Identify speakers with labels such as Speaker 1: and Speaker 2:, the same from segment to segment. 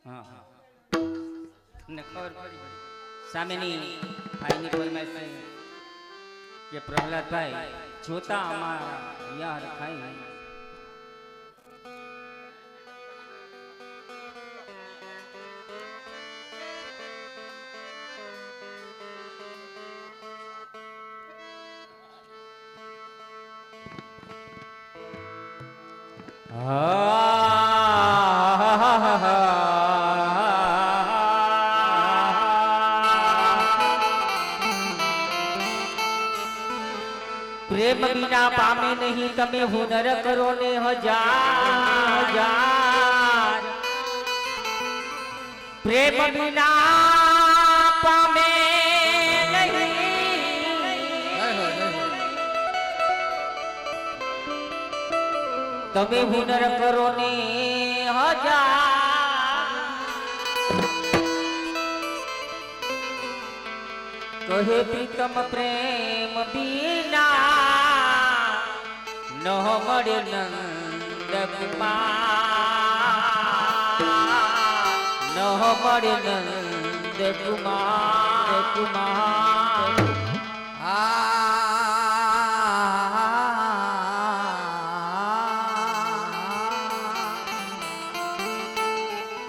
Speaker 1: हाँ ने खबर पड़ी सामेनी भाईनी फरमाइश है કે પ્રહલાદભાઈ જોતા અમારા યાર ખાઈ प्रेम बिना पामे नहीं तमे हुनर करो ने हजार प्रेम बिना पामे नहीं तमे हुनर करो ने हजार कहे प्रीतम प्रेम बिना न મળે નંદ કુમાર ન મળે નંદ કુમાર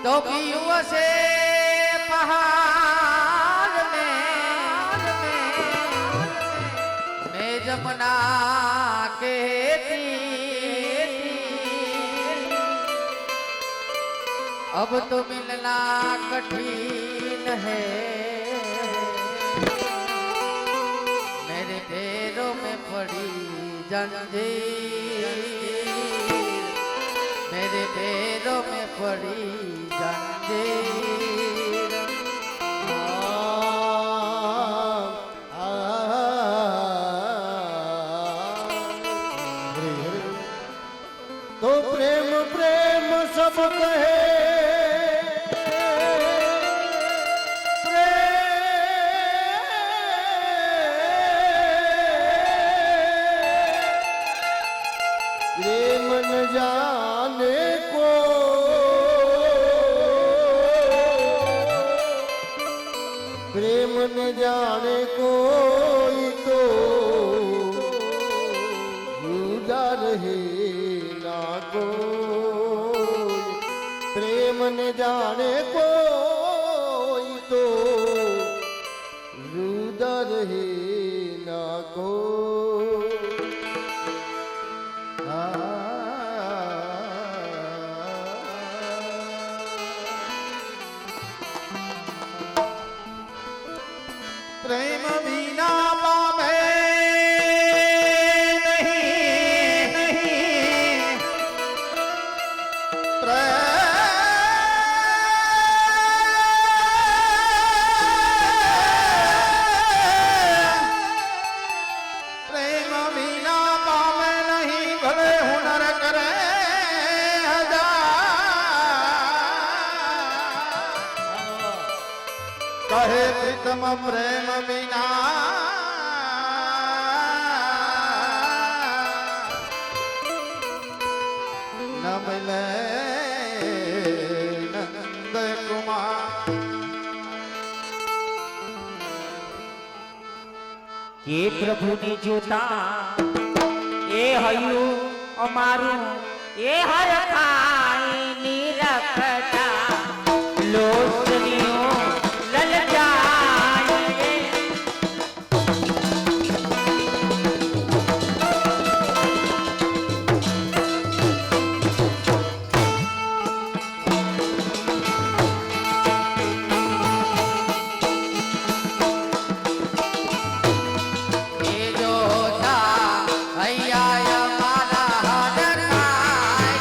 Speaker 2: तो पीयूँ से पहाड़ में मैं जमुना के अब तो मिलना कठिन है मेरे पैरों में पड़ी जंजीर मेरे पैरों में पड़ी जंजीर
Speaker 3: तो प्रेम प्रेम सब कहे प्रेम न जाने को प्रेम न जाने कोई तो जुदा रहे ना कोई प्रेम न जाने कोई तो जुदा रहे ना कोई
Speaker 2: प्रेम बिना पावे प्रेम बिना पावे नहीं भले हुनर करे कहे प्रीतम प्रेम बिना न मिले नंद कुमार
Speaker 1: કે પ્રભુની જોતા એ હયું અમારું એ હર ખાઈ નિરખતા લોચનીઓ લલચાઈ
Speaker 2: हैया मारा हर खाए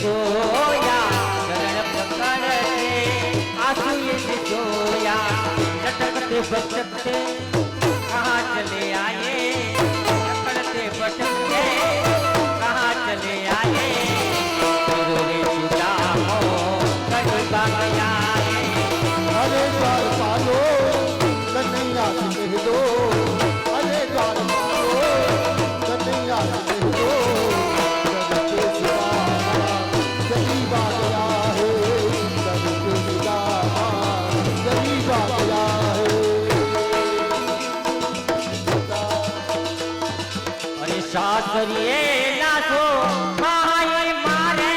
Speaker 1: सोया शरण पकड़ते आंसू ये सोया लटकते भटकते कहाँ चले आए लटकते भटकते कहाँ चले आए रे छुटा हो कहीं बाग आए
Speaker 3: अरे द्वार पालो कन्हैया से कह दो अरे द्वार पालो कन्हैया से कह दो जग के सिवा गरीब आ गया है जग के सिवा गरीब आ गया है
Speaker 1: अरे शास्त्रीय नाचो महाये मारे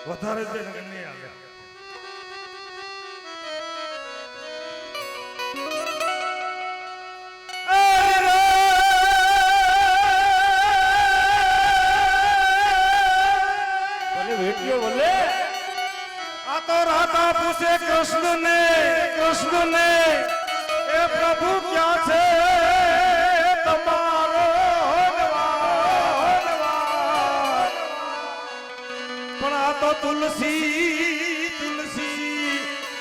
Speaker 2: વધારે છે ને નહીં આવે આ તો રાધા પૂછે કૃષ્ણ ને એ પ્રભુ ક્યાં છે તમારો પણ આ તો તુલસી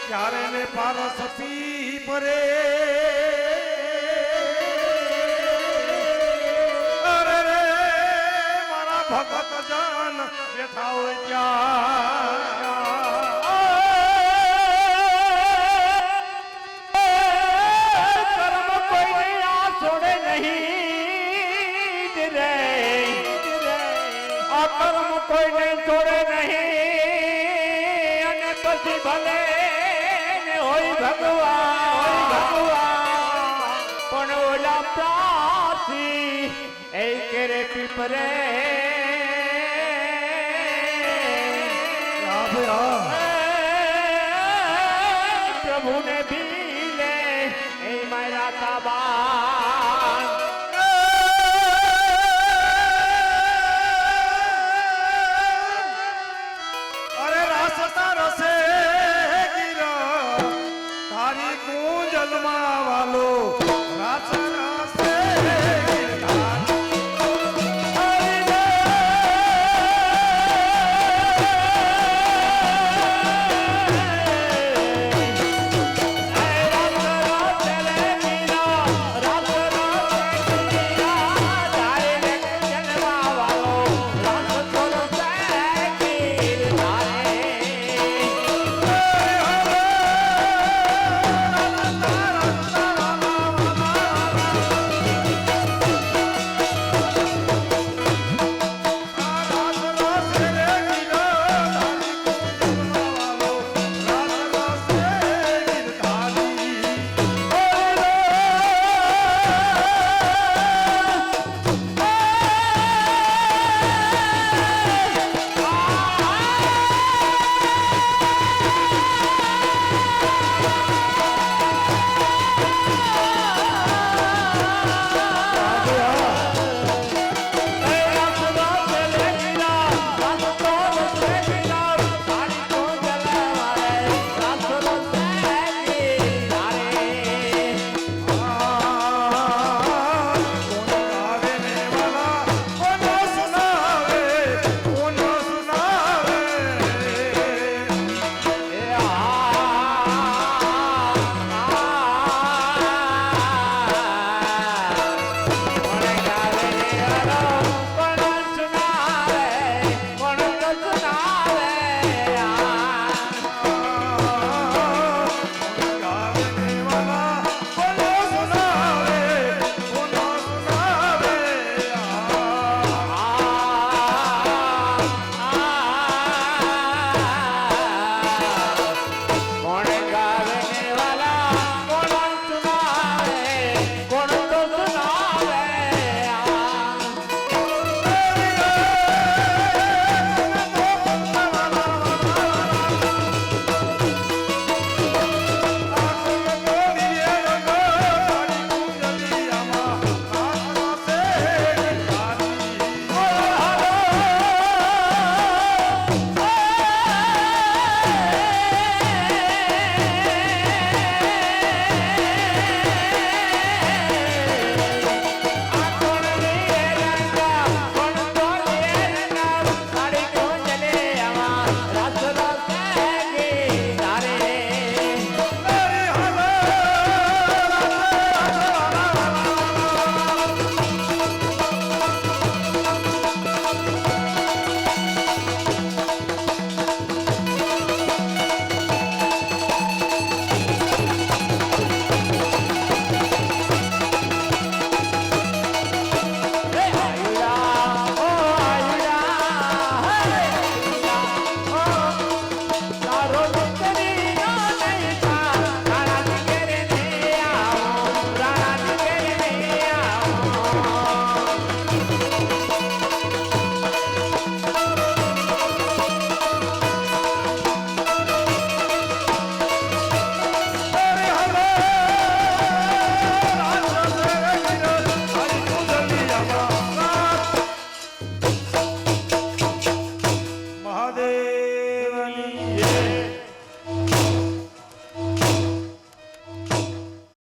Speaker 2: ક્યારે ને પારસતી પરે અરે રે મારા ભગત જન બેઠા હોય ત્યાં
Speaker 1: કર્મ કોઈને છોડે નહીં અને પછી ભલે ને હોય ભગવાન પણ ઓલા પ્રાર્થી રે પીપરે